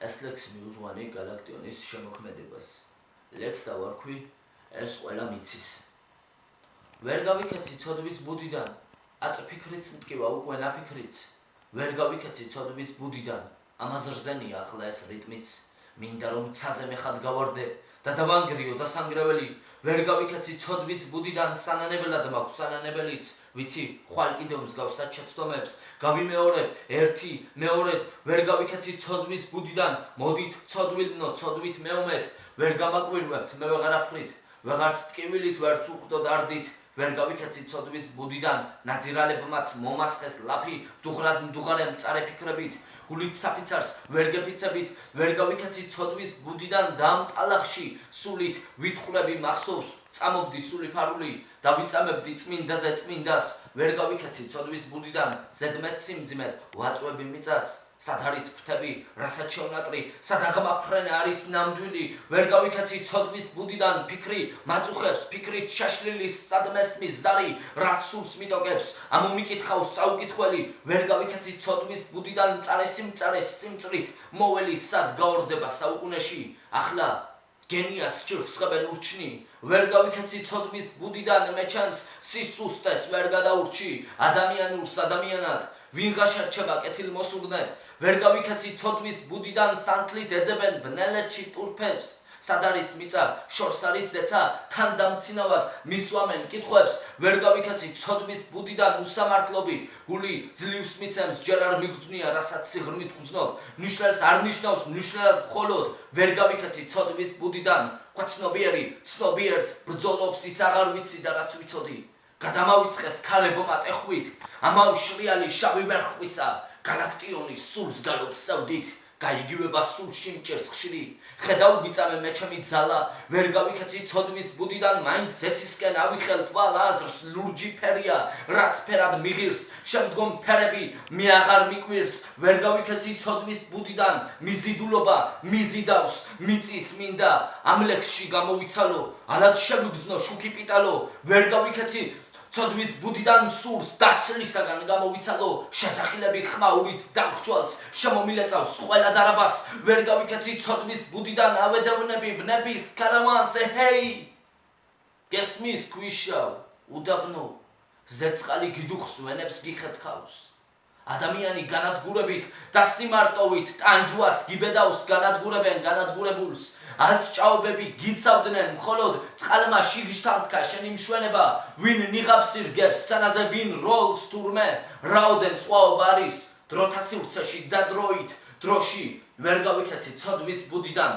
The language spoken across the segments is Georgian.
ეს ლექსი მიუძღვანი გალაქტიონის შემოქმედებას. ლექს დავარქვი ეს ყველა მიცის. ვერ გავიქეცი ცოდვის ბუდიდან, აწფიქრიც მტკივა უკვე ნაფიქრიც. ვერ გავიქეცი ცოდვის ბუდიდან, ამას რძენია ახლა ეს რიტმიც. მინდა რომ ცაზე მეხად გავარდე და დავანგრიო დასანგრეველი. ვერ გავიქეცი ცოდვის ბუდიდან, სანანებლად მაქვს სანანებელიც. ვიცი, ხვალ კიდევ მსგავსად შეცდომებს გავიმეორებ ერთი მეორედ. ვერ გავიქეცი ცოდვის ბუდიდან, მოდით ცოდვილნო ცოდვით მეომეთ. ვერ გამაკვირვებთ მე ვეღარაფრით, ვეღარც ტკივილით ვერც უყდოდ არდით. ვერ გავიქეცი ცოდვის ბუდიდან, ნაძირალებმაც მომასხეს ლაფი. დუღრად მდუღარე მწარე ფიქრებით, გულით საფიცარს ვერ გეფიცებით. ვერ გავიქეცი ცოდვის ბუდიდან, დამტალახში სულით ვითხრები მახსოვს. წამობდი სული ფარული, დავიწამებდი წმინდაზე წმინდას. ვერ გავიქეცი ცოდვის ბუდიდან, ზედმეტ სიმძიმედ ვაწვევი მიწას. სად არის ფრთები, რასაც შევნატრი, სად აღმაფრენე არის ნამდვილი. ვერ გავიქეცი ცოდვის ბუდიდან, ფიქრი მაწუხებს, ფიქრით შაშლილის სად მესმის ზარი, რაც სულს მიტოკებს, ამომიკითხავს წაუკითხველი. ვერ გავიქეცი ცოდვის ბუდიდან, მწარე სიმწარეს სიმწრით მოველი სად გაორდება საუკუნეში. ახლა გენიას ჭირხსხებენ ურჩნი. ვერ გავიქეცი ცოდვის ბუდიდან, მე ჩემს სისუსტეს ვერ გადაურჩი. ადამიანურს ადამიანად ვინღა შერჩება კეთილმოსურნედ. ვერ გავიქეცი ცოდვის ბუდიდან, სანთლით ეძებენ ბნელეთში ტურფებს. სად არის მიწა, შორს არის ზეცა, თან დამცინავად მისვამენ კითხვებს. ვერ გავიქეცი ცოდვის ბუდიდან, უსამართლობით გული ძლივს მიცემს, ჯერ არ მიგრძნია რასაც სიღრმით გძნობ. ნიშნელს არ ნიშნავს ნიშნელად მხოლოდ. ვერ გავიქეცი ცოდვის ბუდიდან, ყვეცნობიერი ცნობიერს ბრძოლობს ის აღარ ვიცი და რაც ვიცოდი. გადამავიწყეს ქარე ბომა ტეხვით, ამავ შრიალი შავი ვერხვისა. გალაქტიონის სულს გალობს სევდით, გაიგივება სულში მჭერს ხშირი. ხედავ ვიწამე მე ჩემი ძალა. ვერ გავიქეცი ცოდვის ბუდიდან, მაინც ზეცისკენ ავიხელ თვალ აზრს. ლურჯი ფერია, რაც ფერად მიღირს, შემდგომ ფერები მე აღარ მიკვირს. ვერ გავიქეცი ცოდვის ბუდიდან, მიზიდულობა მიზიდავს მიწის მინდა. ამ ლექსში გამოვიცალო, ალად შევიგრძნო შუქი პიტალო. ვერ გავიქეცი ცოდვის ბუდიდან, სურს დაცლისაგან გამოვიცალო. შეძახილები ხმაურით დამხჭვალს, შემომილეწავს ყველა დარაბას. ვერ გავიქეცი ცოდვის ბუდიდან, ავედევნები ვნების კარავანს. ჰეი გესმის ქვიშავ უდაბნო, ზეწყალი გიდუხს ვენებს გიხეთქავს. ადამიანი განადგურებით და სიმარტოვით ტანჯვას გიბედავს. განადგურებენ განადგურებულს, ათჭაობები გიცავდნენ მხოლოდ წყალმა შიგშთანთქა შენი მშვენება. ვინ ნიღაბს ირგებს სცენაზე, ვინ როლს თურმე, რაოდენ სხვაობა არის დროთა სივრცეში და დროით დროში. ვერ გავიქეცი ცოდვის ბუდიდან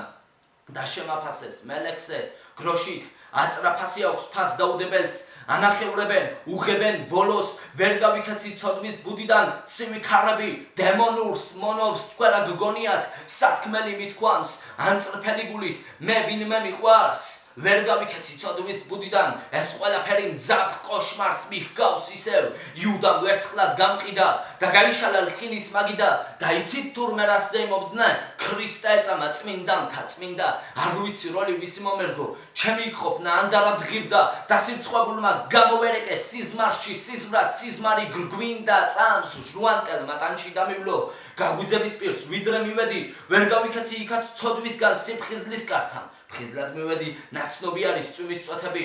და შემაფასეს მელექსე გროშით. აწრაფასი აქვს ფას დაუდებელს, ანახევრებენ უღებენ ბოლოს. ვერ გავიქეცი ცოდვის ბუდიდან, ცივი ქარები დემონურს მონობს. თქვენ გგონიათ სათქმელი მithქვამს, ანწრფელი გულით მე ვინმე მიყვარს. ვერ გავიქეცი ცოდვის ბუდიდან, ეს ყველაფერი მძაფ კოშმარს მიჰგავს ისევ. იუდამ ვერცხლად გამყიდა და გაიშალა ლხინის მაგიდა. და იცით თურმე რას ზეიმობდნენ, ქრისტე ეწამა წმინდანთა წმინდა. არ ვიცი როლი ვისი მომერგო, ჩემი იქყოფნა ანდარად ღირდა. და სირცხებულმა გამოვერეკე სიზმარში სიზმრად, სიზმარი გრგვინდა წამს. ჟუანტელმა ტანში დამივლო, გაგვიძების პირს ვიდრე მივედი. ვერ გავიქეცი იქაც ცოდვისგან, სიმხიზლის კართან ფხიზლად მივედი. ნაცნობი არის წვიმის წვეთები,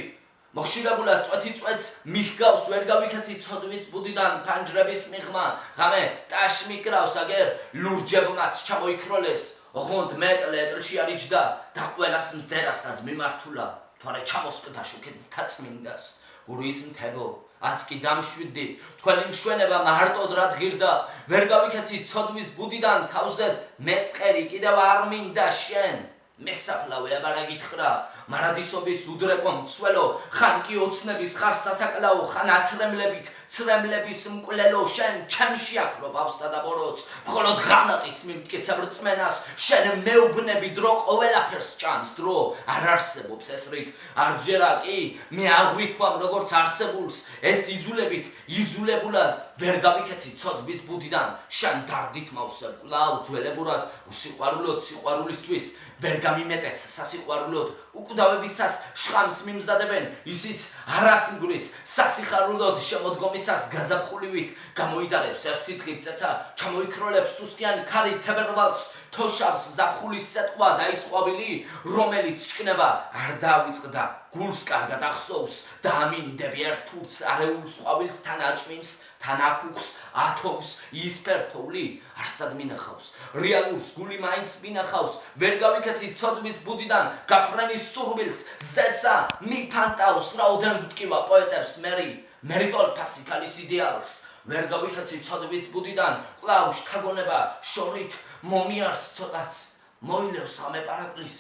მოხშირებულად წვეთი წვეთს მიჰგავს. ვერ გავიქეცი ცოდვის ბუდიდან, ფანჯრების მიღმა ღამე ტაშ მიკრავს. აგერ ლურჯებმაც ჩამოიქროლეს, ოღონდ მეტლ ეტლში არიჯდა და ყველას მზერასად მიმართულა. თვარე ჩამოსკდა შუქით მთაწმინდას. გურის მთებო აც კი დამშვიდდი, თქვენი მშვენება მარტოდ რად ღირდა. ვერ გავიქეცი ცოდვის ბუდიდან, თავზედ მეწყერი კიდევ არ მინდა შენ. მესაფლავე აბარა გითხრა, მარადისობის უდრეკო მცველო. ხან კი ოცნების ხარ სასაკლაო, ხან აცრემლებით ცრემლების მკვლელო. შენ ჩემში აქ რო ბავსა და ბოროტს, მხოლოდ ღამატის მიმტკიცებ რწმენას. შენ მეუბნები დრო ყველაფერს ჭამს, დრო არ არსებობს ეს რით. არჯერა კი მე აღვიქვამ როგორც არსებულს. ეს იძულებით იძულებულად. ვერ გავიქეცი ცოდვის ბუდიდან, შენ დარდით მავსებ კვლავ ძველებურად. უსიყვარულოდ სიყვარულისთვის ვერ გამიმეტეს სასიყვარულოდ. უკვდავებისას შხამს მიმზადებენ, ისიც არას მგვრის. სასიხარულოდ შემოდგომისას გაზაფხულივით გამოიდარებს ერთი დღით წეცა. ჩამოიქროლებს სუსტიანი ქარი თებერვალს, თოშავს ზაფხულის სეტყვა და ის ყვავილი, რომელიც ჭკნება, არ დავიწყდა, გულს კარგად ახსოვს და ამინდები ერთურს არეულს ყვავილს თან აწვიმს, თან აკუხს, ათოვს, ის ფერთოვლი არსად მინახავს, რეალურს გული მაინც მინახავს, ვერ გავიქეცი ცოდვის ბუდიდან, გაფრენის სურვილს, ზეცა, მიფანტავს, რაოდენ ვტკივა პოეტებს მერი ტოლფასი ქალის იდეალს, ვერ გავიქეცი ცოდვის ბუდიდან, კვლავ შთაგონება, შორით, მომიარს ცოტაც, მოილევს ამე პარაკლის,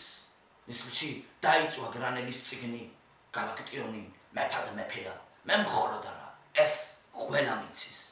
მისლში დაიწვა გრანელის წიგნი, გალაქტიონი, მეფად მეფეა, მე მხოლოდ არა, ეს ყველა მიცის.